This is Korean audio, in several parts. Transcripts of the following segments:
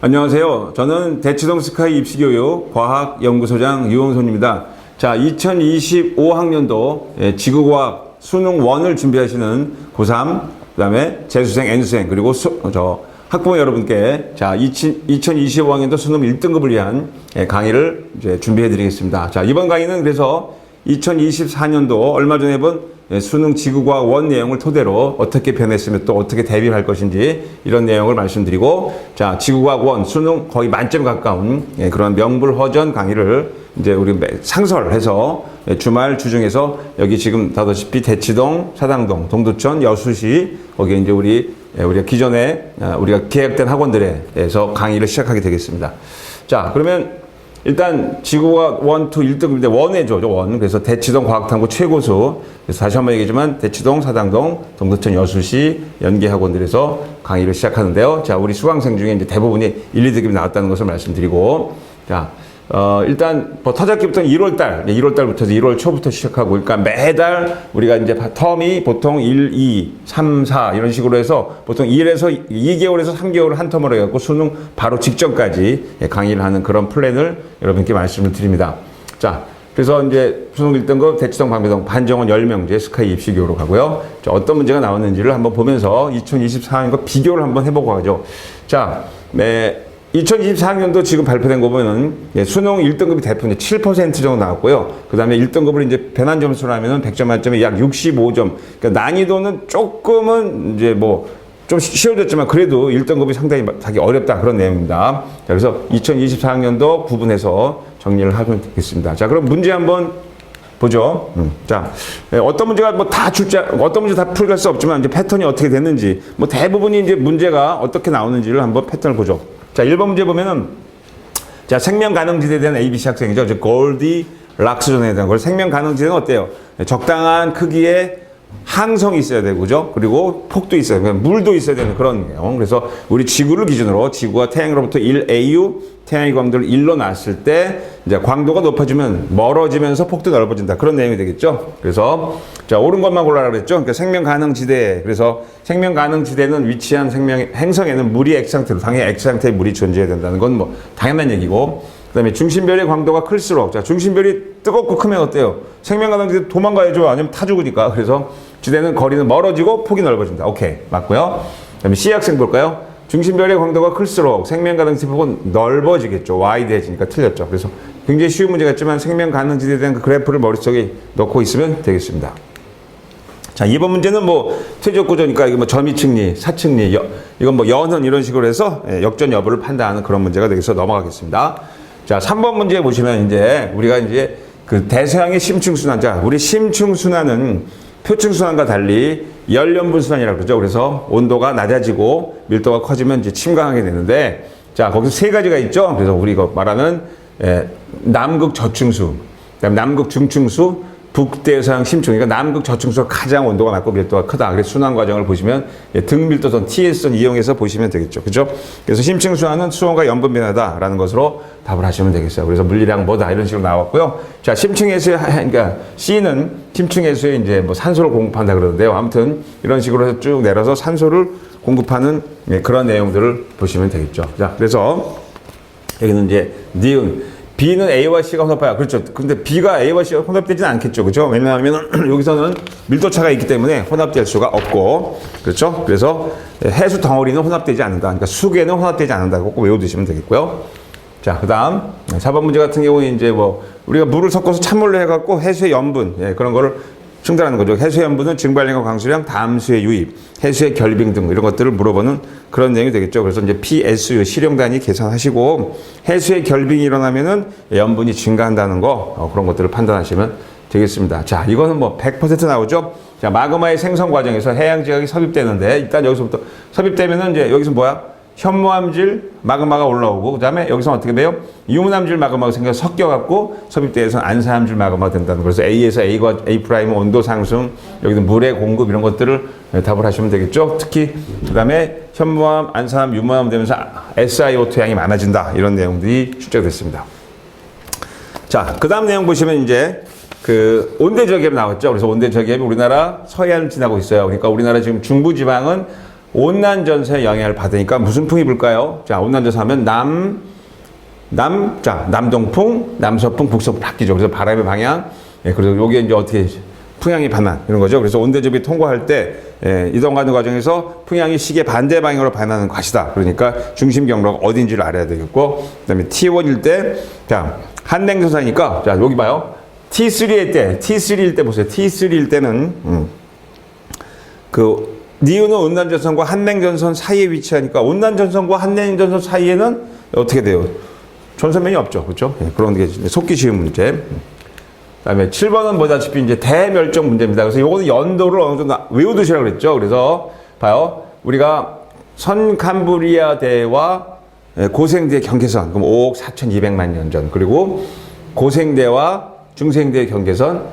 안녕하세요. 저는 대치동 스카이 입시교육 과학연구소장 유홍손입니다. 자, 2025학년도 지구과학 수능 1을 준비하시는 고3, 그 다음에 재수생, N수생, 그리고 학부모 여러분께 자, 2025학년도 수능 1등급을 위한 강의를 이제 준비해 드리겠습니다. 자, 이번 강의는 그래서 2024년도 얼마 전에 본 수능 지구과학 1 내용을 토대로 어떻게 변했으면 또 어떻게 대비를 할 것인지 이런 내용을 말씀드리고, 자, 지구과학 1 수능 거의 만점 가까운 그런 명불허전 강의를 이제 우리 상설해서 주말 주중에서 여기 지금 다다시피 대치동, 사당동, 동두천, 여수시 거기에 이제 우리가 기존에 우리가 계획된 학원들에서 강의를 시작하게 되겠습니다. 자, 그러면 일단 지구과학 1, 2, 1등급인데 1회죠, 1. 그래서 대치동 과학탐구 최고수. 그래서 다시 한번 얘기하지만 대치동, 사당동, 동두천, 여수시 연계학원들에서 강의를 시작하는데요. 자, 우리 수강생 중에 이제 대부분이 1, 2등급이 나왔다는 것을 말씀드리고, 자, 일단 뭐 타작기부터는 1월달부터 1월 초부터 시작하고, 그러니까 매달 우리가 이제 텀이 보통 1, 2, 3, 4 이런 식으로 해서 보통 2개월에서 3개월을 한 텀으로 해갖고 수능 바로 직전까지 강의를 하는 그런 플랜을 여러분께 말씀을 드립니다. 자, 그래서 이제 수능 1등급 대치동, 방배동, 반정원 10명제 스카이 입시교육으로 가고요. 자, 어떤 문제가 나왔는지를 한번 보면서 2024년과 비교를 한번 해보고 가죠. 자, 2024학년도 지금 발표된 거 보면은 수능 1등급이 대부분 7% 정도 나왔고요. 그 다음에 1등급을 이제 변환 점수로 하면은 100점 만점에 약 65점. 그러니까 난이도는 조금은 이제 뭐 좀 쉬워졌지만 그래도 1등급이 상당히 하기 어렵다, 그런 내용입니다. 자, 그래서 2024학년도 구분해서 정리를 하면 되겠습니다. 자, 그럼 문제 한번 보죠. 자, 어떤 문제가 뭐 어떤 문제 다 풀릴 수 없지만 이제 패턴이 어떻게 됐는지, 뭐 대부분이 이제 문제가 어떻게 나오는지를 한번 패턴을 보죠. 자, 1번 문제 보면은, 자, 생명가능지대에 대한 ABC 학생이죠. 즉, 골디락스존에 대한 걸. 생명가능지대는 어때요? 적당한 크기의 항성이 있어야 되고, 그죠? 그리고 폭도 있어야 되고, 물도 있어야 되는 그런 내용. 그래서 우리 지구를 기준으로 지구가 태양으로부터 1AU, 태양의 광도를 1로 놨을 때, 이제 광도가 높아지면 멀어지면서 폭도 넓어진다. 그런 내용이 되겠죠? 그래서, 자, 옳은 것만 골라라 그랬죠? 그러니까 생명가능지대. 그래서 생명가능지대는 위치한 행성에는 물이 액상태로, 당연히 액상태의 물이 존재해야 된다는 건 뭐 당연한 얘기고, 그 다음에 중심별의 광도가 클수록, 자, 중심별이 뜨겁고 크면 어때요? 생명가능지대 도망가야죠. 아니면 타 죽으니까. 그래서 지대는 거리는 멀어지고 폭이 넓어진다. 오케이. 맞고요. 그 다음에 C 학생 볼까요? 중심별의 광도가 클수록 생명가능지대 폭은 넓어지겠죠. 와이드해지니까 틀렸죠. 그래서 굉장히 쉬운 문제 같지만 생명가능지대에 대한 그 그래프를 머릿속에 넣고 있으면 되겠습니다. 자, 2번 문제는 뭐 퇴적구조니까 이거 뭐 점이측리, 사측리, 이건 뭐 연은 이런 식으로 해서 역전 여부를 판단하는 그런 문제가 되겠어. 넘어가겠습니다. 자, 3번 문제 보시면 이제 우리가 이제 그 대서양의 심층순환. 자, 우리 심층순환은 표층순환과 달리 열연분순환이라고 그러죠. 그래서 온도가 낮아지고 밀도가 커지면 이제 침강하게 되는데, 자, 거기서 세 가지가 있죠. 그래서 우리가 말하는 남극 저층수, 그다음에 남극 중층수, 북대서양 심층. 그러니까 남극 저층수가 가장 온도가 낮고 밀도가 크다. 그래서 순환 과정을 보시면 등밀도선, TS선 이용해서 보시면 되겠죠. 그죠? 그래서 심층순환은 수온과 염분 변화다라는 것으로 답을 하시면 되겠어요. 그래서 물리량 뭐다 이런 식으로 나왔고요. 자, 심층해수의, 그러니까 C는 심층해수에 이제 뭐 산소를 공급한다 그러는데요. 아무튼 이런 식으로 해서 쭉 내려서 산소를 공급하는 그런 내용들을 보시면 되겠죠. 자, 그래서 여기는 이제 니은. B는 A와 C가 혼합해요. 그렇죠. 근데 B가 A와 C가 혼합되지는 않겠죠. 그죠? 왜냐하면 여기서는 밀도차가 있기 때문에 혼합될 수가 없고. 그렇죠? 그래서 해수 덩어리는 혼합되지 않는다. 그러니까 수계는 혼합되지 않는다고 꼭 외워두시면 되겠고요. 자, 그 다음 4번 문제 같은 경우에 이제 뭐 우리가 물을 섞어서 찬물로 해갖고 해수의 염분, 그런 거를 충당하는 거죠. 해수의 염분은 증발량과 강수량, 담수의 유입, 해수의 결빙 등 이런 것들을 물어보는 그런 내용이 되겠죠. 그래서 이제 PSU 실용 단위 계산하시고, 해수의 결빙이 일어나면은 염분이 증가한다는 거, 그런 것들을 판단하시면 되겠습니다. 자, 이거는 뭐 100% 나오죠. 자, 마그마의 생성 과정에서 해양 지역이 섭입되는데, 일단 여기서부터 섭입되면은 이제 여기서 뭐야? 현무암질 마그마가 올라오고, 그 다음에 여기서 어떻게 돼요? 유문암질 마그마가 생겨서 섞여갖고 섭입대에서 안사암질 마그마가 된다는 거예요. 그래서 A에서 A과 A' 온도 상승, 여기도 물의 공급 이런 것들을 답을 하시면 되겠죠. 특히 그 다음에 현무암, 안사암, 유문암 되면서 SiO2 양이 많아진다, 이런 내용들이 출제가 됐습니다. 자, 그 다음 내용 보시면 이제 그 온대저기압 나왔죠. 그래서 온대저기압이 우리나라 서해안을 지나고 있어요. 그러니까 우리나라 지금 중부지방은 온난전선의 영향을 받으니까 무슨 풍이 불까요? 자, 온난전선 하면 남동풍, 남서풍, 북서풍 바뀌죠. 그래서 바람의 방향, 그래서 요게 이제 어떻게 풍향이 반환 이런 거죠. 그래서 온대접이 통과할 때 이동하는 과정에서 풍향이 시계 반대 방향으로 반하는 것이다. 그러니까 중심 경로가 어딘지를 알아야 되겠고, 그다음에 T1일 때, 자, 한냉전선이니까, 자, 여기 봐요. T3일 때 보세요. T3일 때는 그 니온은 온난전선과 한냉전선 사이에 위치하니까 온난전선과 한냉전선 사이에는 어떻게 돼요? 전선면이 없죠. 그렇죠? 그런 게 속기 쉬운 문제. 그다음에 7번은 보다시피 이제 대멸종 문제입니다. 그래서 요거는 연도를 어느 정도 외워두시라고 그랬죠. 그래서 봐요. 우리가 선캄브리아 대와 고생대 경계선, 그럼 5억 4,200만 년 전. 그리고 고생대와 중생대 경계선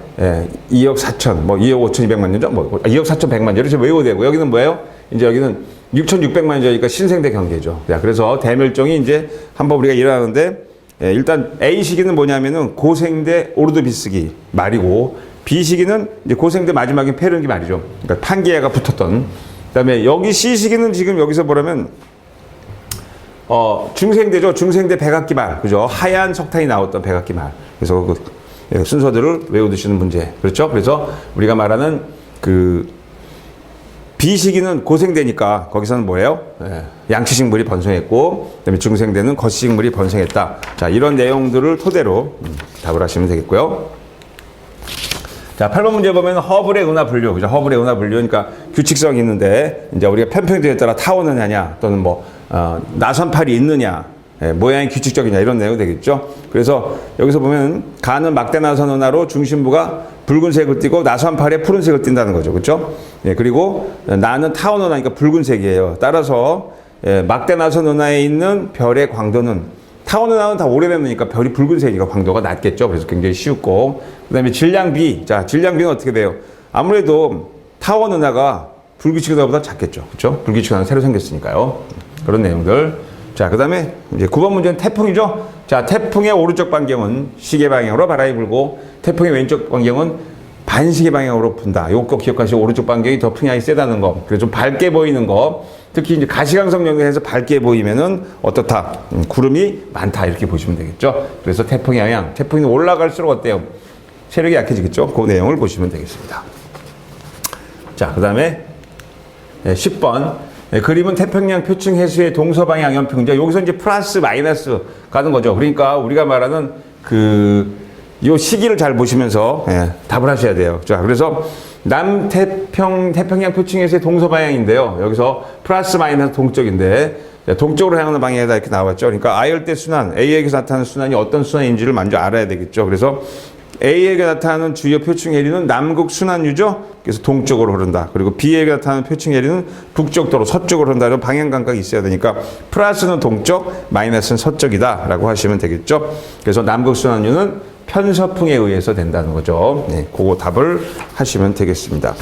2억 4천, 뭐 2억 5,200만 년 전, 뭐 2억 4,100만 년 이렇게 외워야 되고, 여기는 뭐예요? 이제 여기는 6,600만 년 전이니까 신생대 경계죠. 자, 그래서 대멸종이 이제 한번 우리가 일어나는데, 일단 A 시기는 뭐냐면은 고생대 오르도비스기 말이고, B 시기는 이제 고생대 마지막에 페르기 말이죠. 그러니까 판게아가 붙었던. 그다음에 여기 C 시기는 지금 여기서 보라면 중생대죠. 중생대 백악기 말, 그죠? 하얀 석탄이 나왔던 백악기 말. 그래서 그 순서들을 외워두시는 문제. 그렇죠? 그래서 우리가 말하는 그 B 시기는 고생대니까 거기서는 뭐예요? 양치식물이 번성했고, 그다음에 중생대는 거시식물이 번성했다. 자, 이런 내용들을 토대로 답을 하시면 되겠고요. 자, 8번 문제 보면 허블의 은하 분류, 그죠? 허블의 은하 분류, 그러니까 규칙성이 있는데, 이제 우리가 편평도에 따라 타오느냐, 또는 뭐 나선팔이 있느냐, 모양이 규칙적이냐, 이런 내용이 되겠죠. 그래서 여기서 보면 가는 막대 나선 은하로 중심부가 붉은색을 띠고 나선팔에 푸른색을 띈다는 거죠. 그렇죠? 그리고 나는 타원 은하니까 붉은색이에요. 따라서 막대 나선 은하에 있는 별의 광도는, 타원 은하는 다 오래되니까 별이 붉은색이니까 광도가 낮겠죠. 그래서 굉장히 쉽고, 그다음에 질량비. 자, 질량비는 어떻게 돼요? 아무래도 타원 은하가 불규칙 은하보다 작겠죠. 그렇죠? 불규칙 은하는 새로 생겼으니까요. 그런 내용들. 자, 그 다음에 이제 9번 문제는 태풍이죠. 자, 태풍의 오른쪽 반경은 시계 방향으로 바람이 불고, 태풍의 왼쪽 반경은 반시계 방향으로 분다. 요거 꼭 기억하시고, 오른쪽 반경이 더 풍향이 세다는 거. 그래서 좀 밝게 보이는 거. 특히 이제 가시광선 연결해서 밝게 보이면은 어떻다? 구름이 많다. 이렇게 보시면 되겠죠. 그래서 태풍의 영향. 태풍이 올라갈수록 어때요? 세력이 약해지겠죠. 그 내용을 보시면 되겠습니다. 자, 그 다음에 10번. 그림은 태평양 표층 해수의 동서방향 연평제. 여기서 이제 플러스 마이너스 가는 거죠. 그러니까 우리가 말하는 요 시기를 잘 보시면서 답을 하셔야 돼요. 자, 그래서 태평양 표층 해수의 동서방향인데요. 여기서 플러스 마이너스 동쪽인데, 동쪽으로 향하는 방향이다 이렇게 나왔죠. 그러니까 아열대 순환, A에게서 나타나는 순환이 어떤 순환인지를 먼저 알아야 되겠죠. 그래서 A에게 나타나는 주요 표층 해류는 남극 순환유죠. 그래서 동쪽으로 흐른다. 그리고 B에게 나타나는 표층 해류는 북쪽도로 서쪽으로 흐른다. 이런 방향 감각이 있어야 되니까 플러스는 동쪽, 마이너스는 서쪽이다라고 하시면 되겠죠. 그래서 남극 순환유는 편서풍에 의해서 된다는 거죠. 네, 그거 답을 하시면 되겠습니다.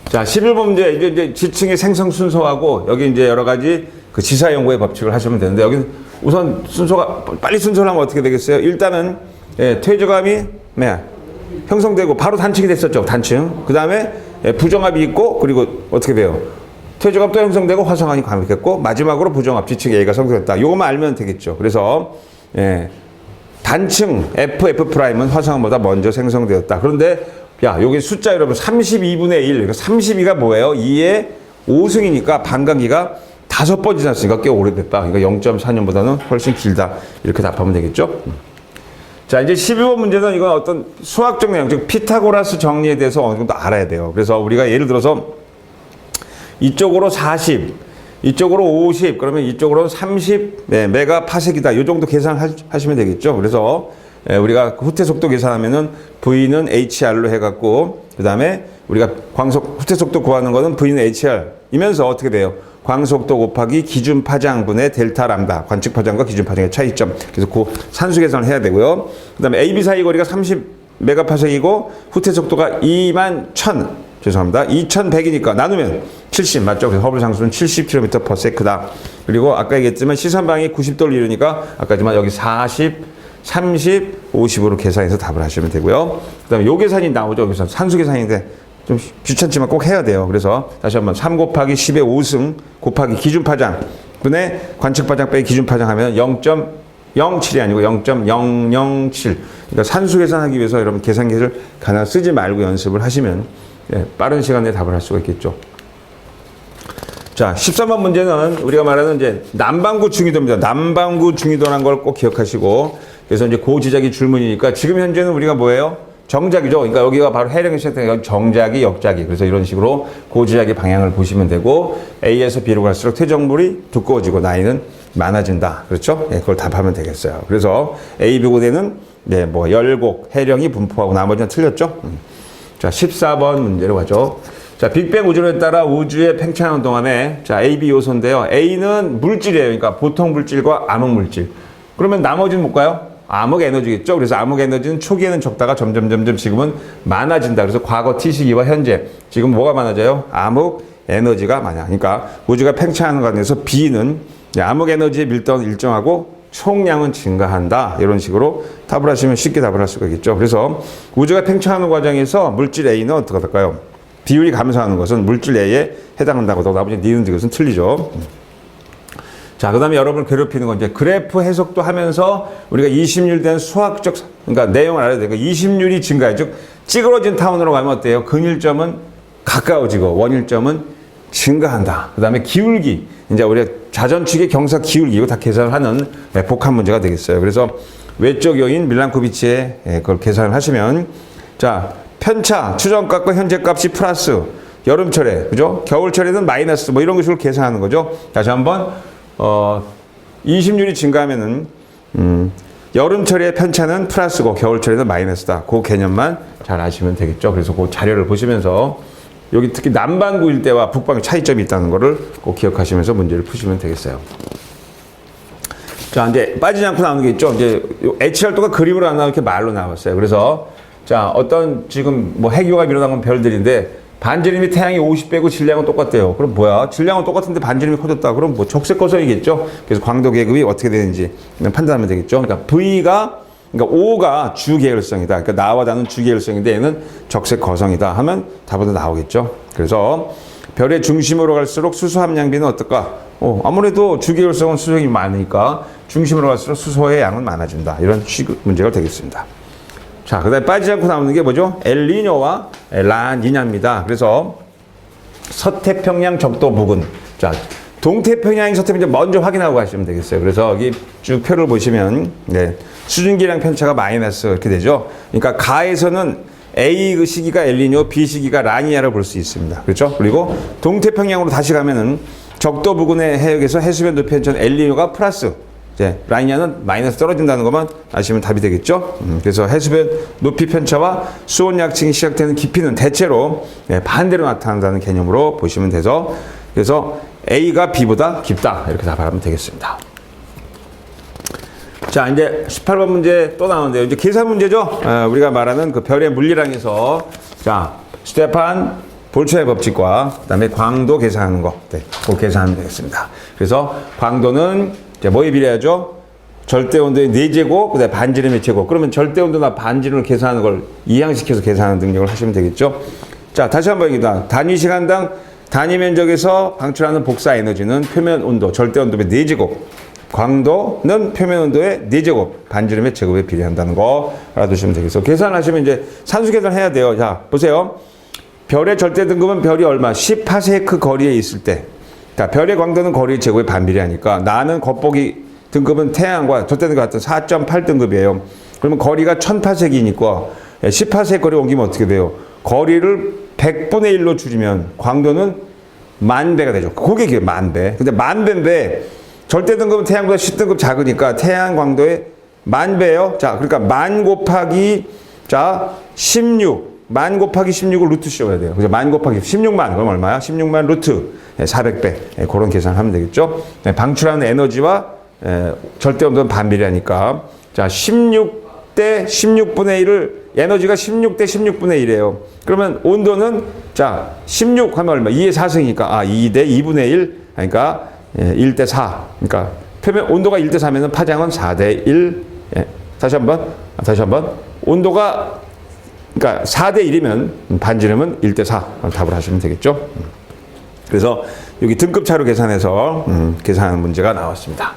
자, 11번 문제. 이제 지층의 생성 순서하고 여기 이제 여러 가지 그 지사 연구의 법칙을 하시면 되는데, 여기는 우선 순서가, 빨리 순서를 하면 어떻게 되겠어요? 일단은, 퇴저감이, 형성되고, 바로 단층이 됐었죠. 단층. 그 다음에, 부정합이 있고, 그리고 어떻게 돼요? 퇴저감 또 형성되고, 화성합이 감축했고, 마지막으로 부정합, 지층 A가 성공했다. 요것만 알면 되겠죠. 그래서, 단층 F'은 화성합보다 먼저 생성되었다. 그런데, 야, 여기 숫자 여러분, 32분의 1. 그러니까 32가 뭐예요? 2의 5승이니까 반감기가 5번 지났으니까 꽤 오래됐다. 그러니까 0.4년보다는 훨씬 길다. 이렇게 답하면 되겠죠? 자, 이제 12번 문제는 이건 어떤 수학적 내용, 즉 피타고라스 정리에 대해서 어느 정도 알아야 돼요. 그래서 우리가 예를 들어서 이쪽으로 40, 이쪽으로 50, 그러면 이쪽으로는 30 메가파섹이다. 이 정도 계산하시면 되겠죠? 그래서 우리가 후퇴 속도 계산하면은 V는 HR로 해갖고, 그 다음에 우리가 후퇴 속도 구하는 거는 V는 HR이면서 어떻게 돼요? 광속도 곱하기 기준 파장분의 델타 람다. 관측 파장과 기준 파장의 차이점. 그래서 그 산수 계산을 해야 되고요. 그 다음에 AB 사이 거리가 30 메가파섹이고, 후퇴 속도가 21,100이니까 나누면 70 맞죠? 그래서 허블 상수는 70km/s다. 그리고 아까 얘기했지만 시선방이 90도를 이루니까 아까지만 여기 40, 30, 50으로 계산해서 답을 하시면 되고요. 그 다음에 요 계산이 나오죠. 그래서 산수 계산인데 좀 귀찮지만 꼭 해야 돼요. 그래서 다시 한번 3 곱하기 10의 5승 곱하기 기준파장 분의 관측파장 빼기 기준파장 하면 0.07이 아니고 0.007. 그러니까 산수 계산하기 위해서 여러분 계산기를 가나 쓰지 말고 연습을 하시면 빠른 시간 내에 답을 할 수가 있겠죠. 자, 13번 문제는 우리가 말하는 이제 남반구 중위도입니다. 남반구 중위도라는 걸 꼭 기억하시고, 그래서 이제 고지작이 줄문이니까 지금 현재는 우리가 뭐예요? 정작이죠. 그러니까 여기가 바로 해령이 시작되는 정작이, 역작이. 그래서 이런 식으로 고지작의 방향을 보시면 되고, A에서 B로 갈수록 퇴적물이 두꺼워지고 나이는 많아진다. 그렇죠? 예, 그걸 답하면 되겠어요. 그래서 A, B 고대는 네, 뭐 열곡, 해령이 분포하고 나머지는 틀렸죠? 자, 14번 문제로 가죠. 자, 빅뱅 우주론에 따라 우주의 팽창하는 동안에 자, A, B 요소인데요. A는 물질이에요. 그러니까 보통 물질과 암흑 물질. 그러면 나머지는 뭘까요? 암흑 에너지겠죠. 그래서 암흑 에너지는 초기에는 적다가 점점 지금은 많아진다. 그래서 과거 T 시기와 현재 지금 뭐가 많아져요? 암흑 에너지가 많아. 그러니까 우주가 팽창하는 과정에서 B는 암흑 에너지의 밀도는 일정하고 총량은 증가한다. 이런 식으로 답을 하시면 쉽게 답을 할 수가 있겠죠. 그래서 우주가 팽창하는 과정에서 물질 A는 어떻게 될까요? 비율이 감소하는 것은 물질 A에 해당한다고. 나머지 니은 이것은 틀리죠. 자, 그 다음에 여러분을 괴롭히는 건 이제 그래프 해석도 하면서 우리가 20률 된 수학적, 그러니까 내용을 알아야 돼요. 그러니까 20률이 증가해. 즉, 찌그러진 타원으로 가면 어때요? 근일점은 가까워지고 원일점은 증가한다. 그 다음에 기울기. 이제 우리가 자전축의 경사 기울기, 이거 다 계산을 하는 복합 문제가 되겠어요. 그래서 외적 요인 밀란코비치의 그걸 계산을 하시면, 자, 편차, 추정값과 현재값이 플러스, 여름철에, 그죠? 겨울철에는 마이너스, 뭐 이런 것으로 계산하는 거죠. 다시 한번, 20률이 증가하면은, 여름철의 편차는 플러스고, 겨울철에는 마이너스다. 그 개념만 잘 아시면 되겠죠. 그래서 그 자료를 보시면서, 여기 특히 남반구 일대와 북반구 차이점이 있다는 거를 꼭 기억하시면서 문제를 푸시면 되겠어요. 자, 이제 빠지지 않고 나오는 게 있죠. 이제 H열도가 그림으로 안 나오고 이렇게 말로 나왔어요. 그래서 자, 어떤 지금 뭐 핵융합이 일어나는 별들인데 반지름이 태양이 50배고 질량은 똑같대요. 그럼 뭐야? 질량은 똑같은데 반지름이 커졌다. 그럼 뭐 적색 거성이겠죠. 그래서 광도 계급이 어떻게 되는지 판단하면 되겠죠. 그러니까 그러니까 O가 주계열성이다. 그러니까 나와 나는 주계열성인데 얘는 적색 거성이다 하면 답은 나오겠죠. 그래서 별의 중심으로 갈수록 수소 함량비는 어떨까? 아무래도 주계열성은 수소이 많으니까 중심으로 갈수록 수소의 양은 많아진다. 이런 식 문제가 되겠습니다. 자, 그 다음에 빠지지 않고 나오는 게 뭐죠? 엘니뇨와 라니냐입니다. 그래서 서태평양 적도 부근. 자, 동태평양이 서태평양 먼저 확인하고 가시면 되겠어요. 그래서 여기 쭉 표를 보시면, 네, 수증기량 편차가 마이너스 이렇게 되죠. 그러니까 가에서는 A 그 시기가 엘니뇨, B 시기가 라니냐를 볼 수 있습니다. 그렇죠? 그리고 동태평양으로 다시 가면은 적도 부근의 해역에서 해수면 높이 편차는 엘니뇨가 플러스, 이제 라니냐는 마이너스 떨어진다는 것만 아시면 답이 되겠죠. 그래서 해수면 높이 편차와 수온 약층이 시작되는 깊이는 대체로 반대로 나타난다는 개념으로 보시면 돼서, 그래서 A가 B보다 깊다 이렇게 답하면 되겠습니다. 자, 이제 18번 문제 또 나오는데요. 이제 계산 문제죠. 우리가 말하는 그 별의 물리량에서 자, 스테판 볼츠의 법칙과 그다음에 광도 계산하는 거, 네, 그거 계산하면 되겠습니다. 그래서 광도는 이제 뭐에 비례하죠? 절대 온도의 4제곱, 그다음에 반지름의 제곱. 그러면 절대 온도나 반지름을 계산하는 걸 이항시켜서 계산하는 능력을 하시면 되겠죠. 자, 다시 한번 얘기합니다. 단위 시간당 단위 면적에서 방출하는 복사 에너지는 표면 온도, 절대 온도의 4제곱. 광도는 표면 온도의 4제곱, 반지름의 제곱에 비례한다는 거 알아두시면 되겠어요. 계산하시면 이제 산수 계산해야 돼요. 자, 보세요. 별의 절대 등급은 별이 얼마? 10파세크 거리에 있을 때. 자, 별의 광도는 거리 제곱에 반비례하니까 나는 겉보기 등급은 태양과 절대 등급 같은 4.8 등급이에요. 그러면 거리가 1000파세기니까 10파세크 거리 옮기면 어떻게 돼요? 거리를 100분의 1로 줄이면 광도는 10,000배가 되죠. 그게 10,000배. 근데 10,000배인데 절대 등급은 태양보다 10등급 작으니까 태양 광도의 10,000배예요. 자, 그러니까 10,000 곱하기 자 16. 10,000 곱하기 16을 루트 씌워야 돼요. 그래서 10,000 곱하기 16만, 그럼 얼마야? 16만 루트 400배. 그런 계산을 하면 되겠죠. 방출하는 에너지와 절대 온도는 반비례하니까 자, 16대 16분의 1을 에너지가 16대 16분의 1이에요. 그러면 온도는 자, 16 하면 얼마? 2의 4승이니까 2대 2분의 1. 그러니까 1대 4. 그러니까 표면 온도가 1대 4면은 파장은 4대 1. 다시 한번. 온도가 그러니까 4대 1이면 반지름은 1대 4 답을 하시면 되겠죠. 그래서 여기 등급차로 계산해서 계산하는 문제가 나왔습니다.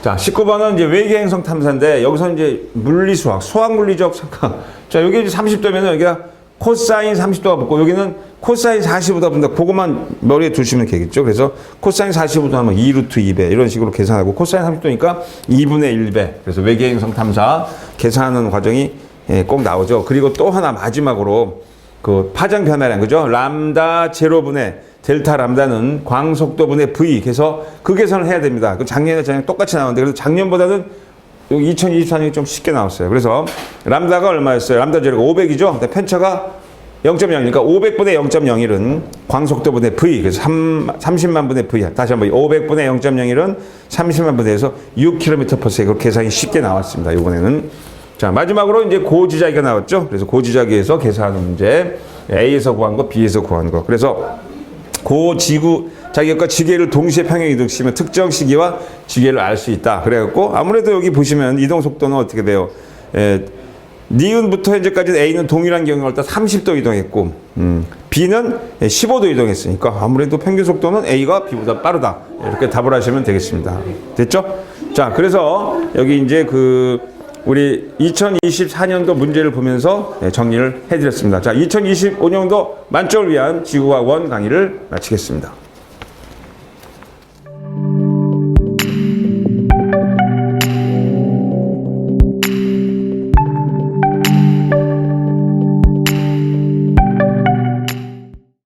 자, 19번은 이제 외계 행성 탐사인데 여기서 이제 물리수학, 수학물리적 삼각. 자, 여기 이제 30도면은 여기가 코사인 30도가 붙고 여기는 코사인 45도가 붙는다. 그것만 머리에 두시면 되겠죠. 그래서 코사인 45도 하면 2루트 2배 이런 식으로 계산하고 코사인 30도니까 2분의 1배. 그래서 외계 행성 탐사 계산하는 과정이 꼭 나오죠. 그리고 또 하나 마지막으로 그 파장 변화량 그죠? 람다 제로분의 델타 람다는 광속도분의 v. 그래서 그 계산을 해야 됩니다. 그 작년에 똑같이 나왔는데 그래서 작년보다는 2024년이 좀 쉽게 나왔어요. 그래서 람다가 얼마였어요? 람다 제로가 500이죠. 편차가 0.0이니까 500분의 0.01은 광속도분의 v. 그래서 30만 분의 v. 다시 한번 500분의 0.01은 30만 분의 해서 6km/s로 계산이 쉽게 나왔습니다. 이번에는. 자, 마지막으로 이제 고지자기가 나왔죠. 그래서 고지자기에서 계산하는 문제. A에서 구한 거, B에서 구한 거. 그래서 고지구 자기가 지계를 동시에 평행 이동시키면 특정 시기와 지계를 알 수 있다. 그래갖고 아무래도 여기 보시면 이동 속도는 어떻게 돼요? 니은부터 현재까지는 A는 동일한 경향을 따라 30도 이동했고, B는 15도 이동했으니까 아무래도 평균 속도는 A가 B보다 빠르다. 이렇게 답을 하시면 되겠습니다. 됐죠? 자, 그래서 여기 이제 우리 2024년도 문제를 보면서 정리를 해드렸습니다. 자, 2025년도 만점을 위한 지구과학 1 강의를 마치겠습니다.